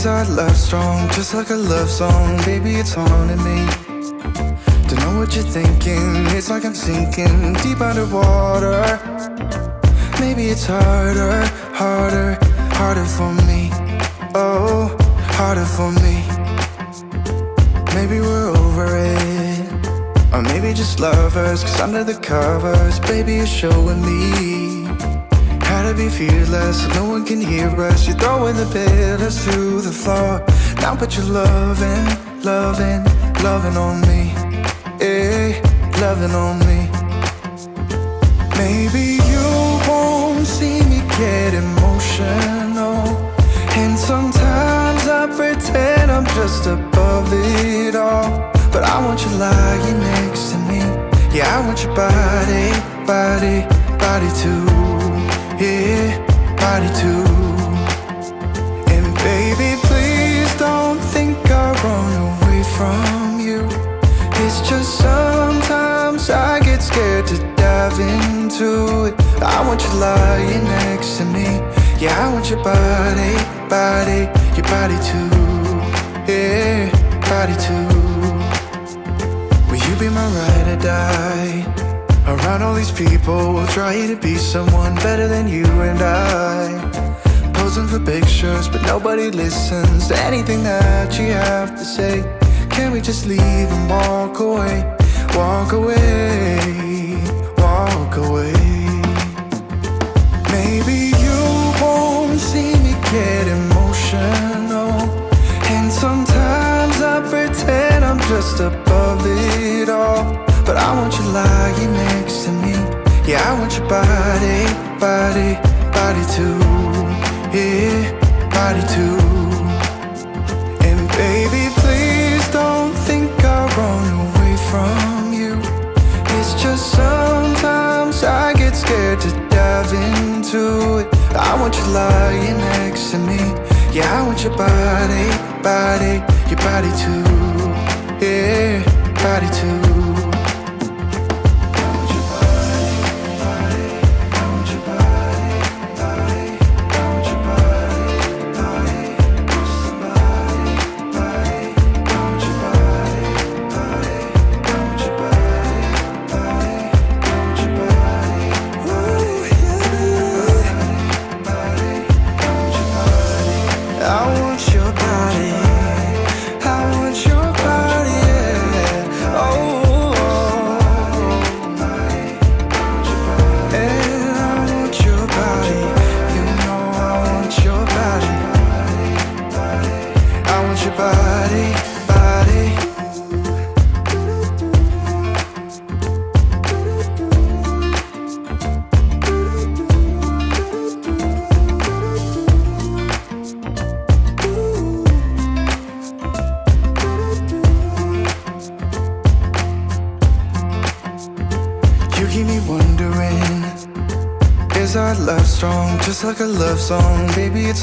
Is our love strong, just like a love song? Baby, it's haunting me. Don't know what you're thinking, it's like I'm sinking deep underwater. Maybe it's harder, harder, harder for me. Oh, harder for me. Maybe we're over it, or maybe just lovers, 'cause under the covers, baby, you're showing me how to be fearless so no one can hear us. You're throwing the pillars through the floor. Now put your loving, loving, loving on me. Eh, loving on me. Maybe you won't see me get emotional, and sometimes I pretend I'm just above it all. But I want you lying next to me. Yeah, I want your body, body, body too. Yeah, body too. And baby, please don't think I'll run away from you. It's just sometimes I get scared to dive into it. I want you lying next to me. Yeah, I want your body, body, your body too. Yeah, body too. Will you be my ride or die? Around all these people, we'll try to be someone better than you and I. Posing for pictures, but nobody listens to anything that you have to say. Can we just leave and walk away? Walk away, walk away. Maybe you won't see me get emotional, and sometimes I pretend I'm just above it all. But I want you lying next to me. Yeah, I want your body, body, body too. Yeah, body too. And baby, please don't think I'll run away from you. It's just sometimes I get scared to dive into it. I want you lying next to me. Yeah, I want your body, body, your body too. Yeah, body too. You keep me wondering, is our love strong, just like a love song? Baby, it's